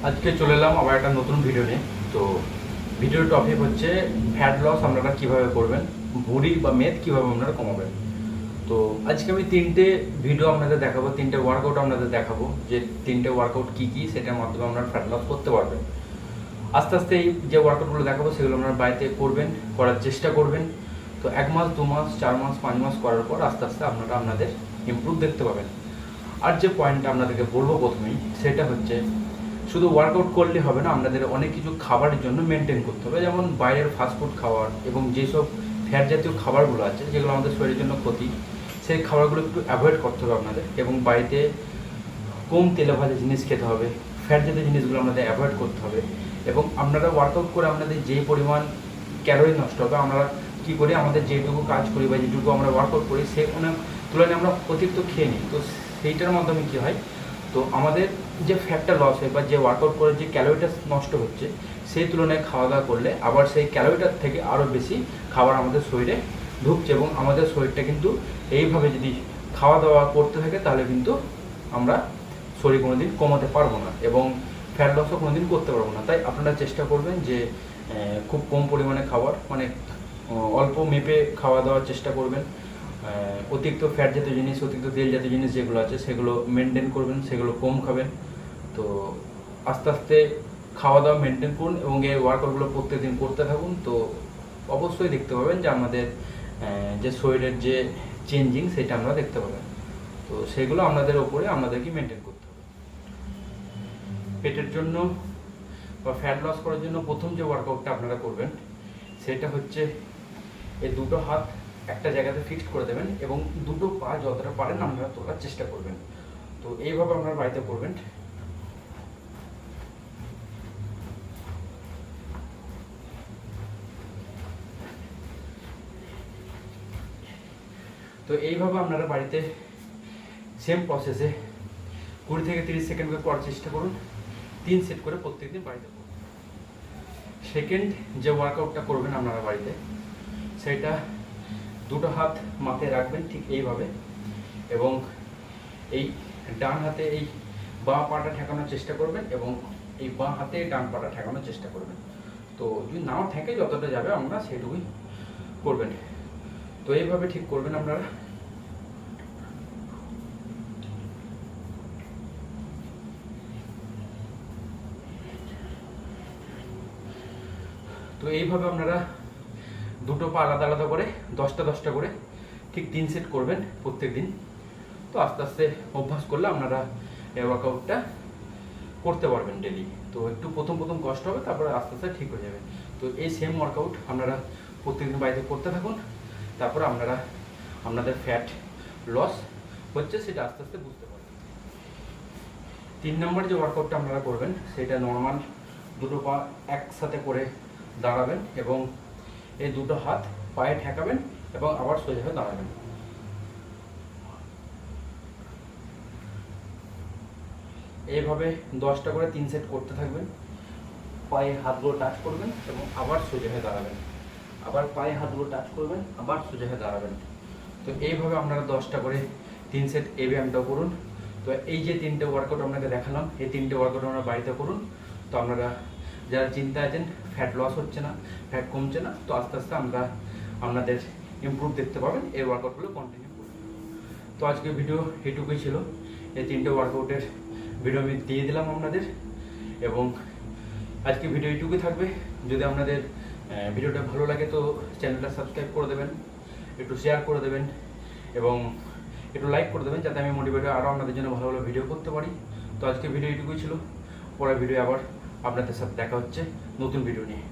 আজকে চলে এলাম আবার একটা নতুন ভিডিও নিয়ে। তো ভিডিওর টপিক হচ্ছে ফ্যাট লস আপনারা কিভাবে করবেন, ভুঁড়ি বা মেদ কিভাবে আপনারা কমাবেন। তো আজকে আমি তিনটে ভিডিও আপনাদের দেখাবো, তিনটে ওয়ার্কআউট আপনাদের দেখাবো, যে তিনটে ওয়ার্কআউট কী কী সেটার মাধ্যমে আপনারা ফ্যাট লস করতে পারবেন। আস্তে আস্তে এই যে ওয়ার্কআউটগুলো দেখাবো সেগুলো আপনারা বাড়িতে করবেন, করার চেষ্টা করবেন। তো 1 মাস 2 মাস 4 মাস 5 মাস করার পর আস্তে আস্তে আপনারা আপনাদের ইমপ্রুভ দেখতে পাবেন। আর যে পয়েন্টটা আপনাদেরকে বলবো প্রথমেই, সেটা হচ্ছে শুধু ওয়ার্কআউট করলে হবে না, আপনাদের অনেক কিছু খাবারের জন্য মেনটেন করতে হবে। যেমন বাইরের ফাস্টফুড খাবার এবং যেসব ফ্যাট জাতীয় খাবারগুলো আছে যেগুলো আমাদের শরীরের জন্য ক্ষতি, সেই খাবারগুলো একটু অ্যাভয়েড করতে হবে আপনাদের। এবং বাড়িতে কম তেলে ভাজা জিনিস খেতে হবে, ফ্যাট জাতীয় জিনিসগুলো আপনাদের অ্যাভয়েড করতে হবে। এবং আপনারা ওয়ার্কআউট করে আপনাদের যেই পরিমাণ ক্যালোরি নষ্ট হবে, আমরা কী করি, আমাদের যেটুকু কাজ করি বা যেটুকু আমরা ওয়ার্কআউট করি সেই তুলনায় আমরা অতিরিক্ত খেয়ে নিই। তো সেইটার মাধ্যমে কী হয়, তো আমাদের যে ফ্যাটটা লস হয় বা যে ওয়ার্কআউট করে যে ক্যালোরিটা নষ্ট হচ্ছে, সেই তুলনায় খাওয়া দাওয়া করলে আবার সেই ক্যালোরিটার থেকে আরও বেশি খাবার আমাদের শরীরে ঢুকছে। এবং আমাদের শরীরটা কিন্তু এইভাবে যদি খাওয়া দাওয়া করতে থাকে তাহলে কিন্তু আমরা শরীর কোনোদিন কমাতে পারবো না এবং ফ্যাট লসও কোনোদিন করতে পারবো না। তাই আপনারা চেষ্টা করবেন যে খুব কম পরিমাণে খাবার, মানে অল্প মেপে খাওয়া দাওয়ার চেষ্টা করবেন। অতিরিক্ত ফ্যাট জাতীয় জিনিস, অতিরিক্ত তেল জাতীয় জিনিস যেগুলো আছে সেগুলো মেনটেন করবেন, সেগুলো কম খাবেন। তো আস্তে আস্তে খাওয়া দাওয়া মেনটেন করুন এবং এই ওয়ার্কআউটগুলো প্রত্যেকদিন করতে থাকুন। তো অবশ্যই দেখতে পাবেন যে আমাদের যে শরীরের যে চেঞ্জিং সেটা আমরা দেখতে পাবেন। তো সেগুলো আপনাদের ওপরে আপনাদেরকে মেনটেন করতে হবে। পেটের জন্য বা ফ্যাট লস করার জন্য প্রথম যে ওয়ার্কআউটটা আপনারা করবেন সেটা হচ্ছে এই দুটো হাত একটা জায়গাতে ফিক্সড করে দেবেন এবং দুটো পা যতটা পারেন আপনারা তোলার চেষ্টা করবেন। তো এইভাবে আপনারা বাড়িতে করবেন। তো এইভাবে আপনারা বাড়িতে সেম প্রসেসে 20 থেকে 30 সেকেন্ড করে করার চেষ্টা করুন। 3 সেট করে প্রত্যেকদিন বাড়িতে করুন। সেকেন্ড যে ওয়ার্কআউটটা করবেন আপনারা বাড়িতে, সেটা দুটো হাত মাথায় রাখবেন ঠিক এইভাবে এবং এই ডান হাতে এই বাঁ পাটা ঠেকানোর চেষ্টা করবেন এবং এই বাঁ হাতে ডান পাটা ঠেকানোর চেষ্টা করবেন। তো যদি নাও ঠেকে যতটা যাবে আমরা সেটুকুই করবেন। তো এইভাবে ঠিক করবেন আপনারা। তো এইভাবে আপনারা দুটো পা আলাদা আলাদা করে 10টা করে ঠিক 3 সেট করবেন প্রত্যেক দিন। তো আস্তে আস্তে অভ্যাস করলে আপনারা এই ওয়ার্কআউটটা করতে পারবেন ডেলি। তো একটু প্রথম কষ্ট হবে, তারপরে আস্তে আস্তে ঠিক হয়ে যাবে। তো এই সেম ওয়ার্কআউট আপনারা প্রত্যেকদিন বাড়িতে করতে থাকুন। তারপরে আপনারা আপনাদের ফ্যাট লস হচ্ছে সেটা আস্তে আস্তে বুঝতে পারবেন। 3 নম্বর যে ওয়ার্কআউটটা আপনারা করবেন সেটা নর্মাল দুটো পা একসাথে করে দাঁড়াবেন এবং এই দুটো হাত পায়ে ঠেকাবেন এবং আবার সোজা হয়ে দাঁড়াবেন। এইভাবে 10টা করে 3 সেট করতে থাকবেন। পায়ে হাতগুলো টাচ করবেন এবং আবার সোজা হয়ে দাঁড়াবেন, আবার পায়ে হাতগুলো টাচ করবেন, আবার সোজা হয়ে দাঁড়াবেন। তো এইভাবে আপনারা 10টা করে 3 সেট এই ব্যায়ামটা করুন। তো এই যে 3টে ওয়ার্কআউট আপনাকে দেখালাম, এই 3টে ওয়ার্কআউট আপনারা বাড়িতে করুন। তো আপনারা যারা চিন্তায় আছেন ফ্যাট লস হচ্ছে না, ফ্যাট কমছে না, তো আস্তে আস্তে আমরা আপনাদের ইমপ্রুভ দেখতে পাবেন এই ওয়ার্কআউটগুলো কন্টিনিউ করুন। তো আজকে ভিডিও এটুকুই ছিল। এই 3টে ওয়ার্কআউটের ভিডিও আমি দিয়ে দিলাম আপনাদের এবং আজকে ভিডিও এইটুকুই থাকবে। যদি আপনাদের ভিডিওটা ভালো লাগে তো চ্যানেলটা সাবস্ক্রাইব করে দেবেন, একটু শেয়ার করে দেবেন এবং একটু লাইক করে দেবেন, যাতে আমি মোটিভেট আরও আপনাদের জন্য ভালো ভালো ভিডিও করতে পারি। তো আজকে ভিডিও এইটুকুই ছিল। পরের ভিডিও আবার আপনাদের সাথে দেখা হচ্ছে নতুন ভিডিও নিয়ে।